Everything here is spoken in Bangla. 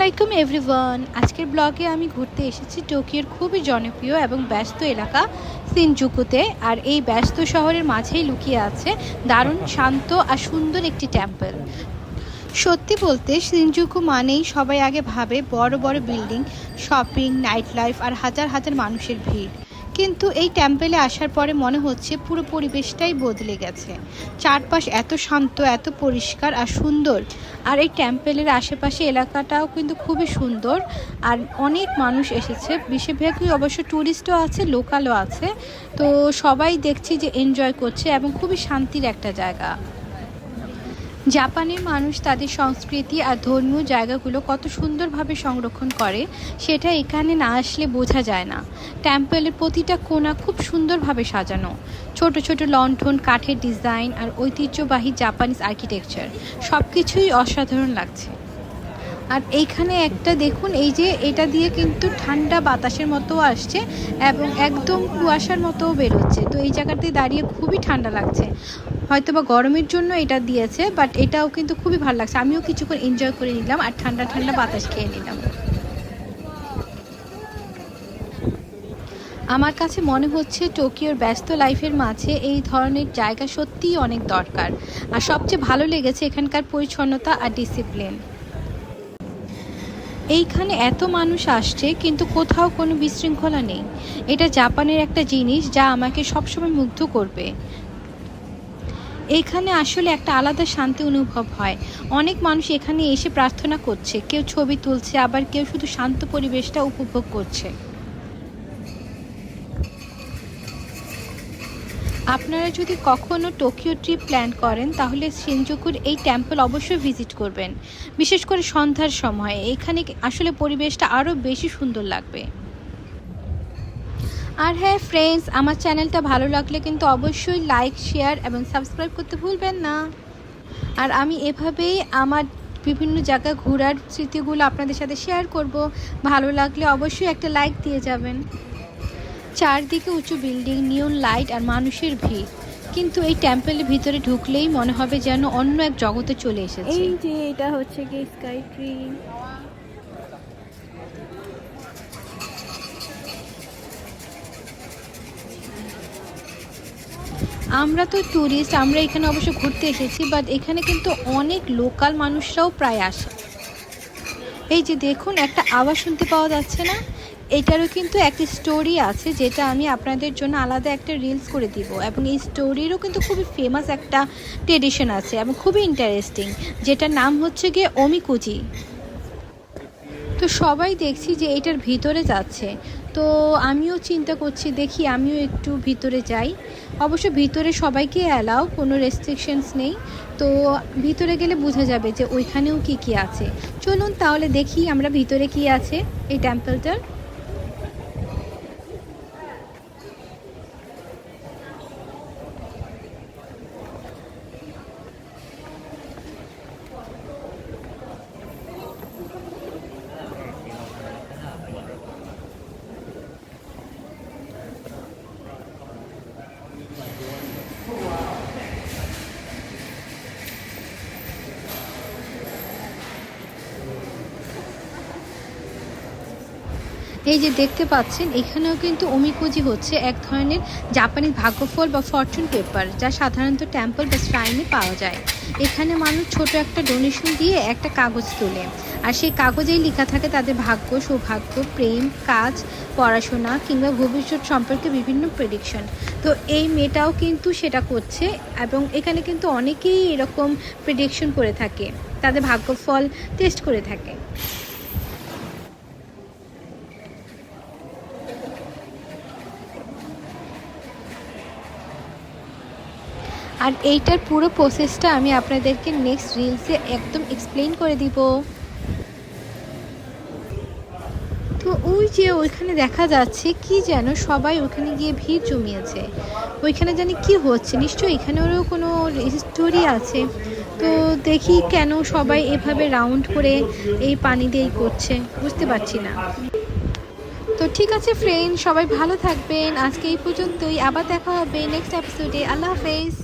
আলাইকুম এভরিওয়ান। আজকের ব্লগে আমি ঘুরতে এসেছি টোকিওর খুবই জনপ্রিয় এবং ব্যস্ত এলাকা শিনজুকুতে। আর এই ব্যস্ত শহরের মাঝেই লুকিয়ে আছে দারুণ শান্ত আর সুন্দর একটি টেম্পল। সত্যি বলতে শিনজুকু মানেই সবাই আগে ভাবে বড় বড় বিল্ডিং, শপিং, নাইট লাইফ আর হাজার হাজার মানুষের ভিড়। কিন্তু এই টেম্পলে আসার পরে মনে হচ্ছে পুরো পরিবেশটাই বদলে গেছে। চারপাশ এত শান্ত, এত পরিষ্কার আর সুন্দর। আর এই টেম্পলের আশেপাশে এলাকাটাও কিন্তু খুবই সুন্দর। আর অনেক মানুষ এসেছে, বেশিরভাগই অবশ্য ট্যুরিস্টও আছে, লোকালও আছে। তো সবাই দেখছি যে এনজয় করছে এবং খুবই শান্তির একটা জায়গা। জাপানের মানুষ তাদের সংস্কৃতি আর ধর্মীয় জায়গাগুলো কত সুন্দরভাবে সংরক্ষণ করে সেটা এখানে না আসলে বোঝা যায় না। টেম্পলের প্রতিটা কোণা খুব সুন্দরভাবে সাজানো, ছোট ছোট লণ্ঠন, কাঠের ডিজাইন আর ঐতিহ্যবাহী জাপানিজ আর্কিটেকচার, সব কিছুই অসাধারণ লাগছে। আর এইখানে একটা দেখুন, এই যে এটা দিয়ে কিন্তু ঠান্ডা বাতাসের মতো আসছে এবং একদম কুয়াশার মতোও বেরোচ্ছে। তো এই জায়গাতে দাঁড়িয়ে খুবই ঠান্ডা লাগছে। হয়তো বা গরমের জন্য এটা দিয়েছে, বাট এটাও কিন্তু খুবই ভালো লাগছে। আমিও কিছুক্ষণ এনজয় করে নিলাম আর ঠান্ডা ঠান্ডা বাতাস খেয়ে নিলাম। আমার কাছে মনে হচ্ছে টোকিওর ব্যস্ত লাইফের মাঝে এই ধরনের জায়গা সত্যিই অনেক দরকার। আর সবচেয়ে ভালো লেগেছে এখানকার পরিচ্ছন্নতা আর ডিসিপ্লিন। এইখানে এত মানুষ আসছে কিন্তু কোথাও কোনো বিশৃঙ্খলা নেই। এটা জাপানের একটা জিনিস যা আমাকে সবসময় মুগ্ধ করবে। এখানে আসলে একটা আলাদা শান্তি অনুভব হয়। অনেক মানুষ এখানে এসে প্রার্থনা করছে, কেউ ছবি তুলছে, আবার কেউ শুধু শান্ত পরিবেশটা উপভোগ করছে। আপনারা যদি কখনো টোকিও ট্রিপ প্ল্যান করেন তাহলে শিনজুকুর এই টেম্পল অবশ্যই ভিজিট করবেন, বিশেষ করে সন্ধ্যার সময়। এখানে আসলে পরিবেশটা আরও বেশি সুন্দর লাগবে। আর হ্যাঁ ফ্রেন্ডস, আমার চ্যানেলটা ভালো লাগলে কিন্তু অবশ্যই লাইক, শেয়ার এবং সাবস্ক্রাইব করতে ভুলবেন না। আর আমি এভাবেই আমার বিভিন্ন জায়গা ঘোরার স্মৃতিগুলো আপনাদের সাথে শেয়ার করব। ভালো লাগলে অবশ্যই একটা লাইক দিয়ে যাবেন। চারদিকে উঁচু বিল্ডিং, নিয়ন লাইট আর মানুষের ভিড়, কিন্তু এই টেম্পলের ভিতরে ঢুকলেই মনে হবে যেন অন্য এক জগতে চলে এসেছে। এই যে এটা হচ্ছে কি স্কাই ট্রি। আমরা তো ট্যুরিস্ট, আমরা এখানে অবশ্য ঘুরতে এসেছি, বাট এখানে কিন্তু অনেক লোকাল মানুষরাও প্রায় আসে। এই যে দেখুন, একটা আওয়াজ শুনতে পাওয়া যাচ্ছে না? এটারও কিন্তু একটা স্টোরি আছে, যেটা আমি আপনাদের জন্য আলাদা একটা রিলস করে দিব। এবং এই স্টোরিরও কিন্তু খুবই ফেমাস একটা ট্রেডিশন আছে এবং খুবই ইন্টারেস্টিং, যেটার নাম হচ্ছে গিয়ে ওমিকুজি। তো সবাই দেখছি যে এটার ভিতরে যাচ্ছে। তো আমিও চিন্তা করছি, দেখি আমিও একটু ভিতরে যাই। অবশ্য ভিতরে সবাইকে অ্যালাউ, কোনো রেস্ট্রিকশনস নেই। তো ভিতরে গেলে বোঝা যাবে যে ওইখানেও কি কি আছে। চলুন তাহলে দেখি আমরা ভিতরে কি আছে এই টেম্পলটার। এই যে দেখতে পাচ্ছেন, এখানেও কিন্তু ওমিকুজি হচ্ছে এক ধরনের জাপানি ভাগ্যফল বা ফরচুন পেপার, যা সাধারণত টেম্পল বা শ্রাইনে পাওয়া যায়। এখানে মানুষ ছোট একটা ডোনেশন দিয়ে একটা কাগজ তোলে, আর সেই কাগজেই লেখা থাকে তাদের ভাগ্য, সৌভাগ্য, প্রেম, কাজ, পড়াশোনা কিংবা ভবিষ্যৎ সম্পর্কে বিভিন্ন প্রেডিকশন। তো এই মেয়েটাও কিন্তু সেটা করছে এবং এখানে কিন্তু অনেকেই এরকম প্রেডিকশন করে থাকে, তাদের ভাগ্যফল টেস্ট করে থাকে। আর এইটার পুরো প্রসেসটা আমি আপনাদেরকে নেক্সট রিলসে একদম এক্সপ্লেন করে দিব। তো ওই যে ওইখানে দেখা যাচ্ছে কি যেন সবাই ওখানে গিয়ে ভিড় জমিয়েছে। ওইখানে জানি কি হচ্ছে, নিশ্চয়ই এখানে ওরও কোনো স্টোরি আছে। তো দেখি কেন সবাই এভাবে রাউন্ড করে এই পানি দিয়েই করছে, বুঝতে পারছি না। তো ঠিক আছে ফ্রেন্ড, সবাই ভালো থাকবেন। আজকে এই পর্যন্তই, আবার দেখা হবে নেক্সট এপিসোডে। আল্লাহ হাফেজ।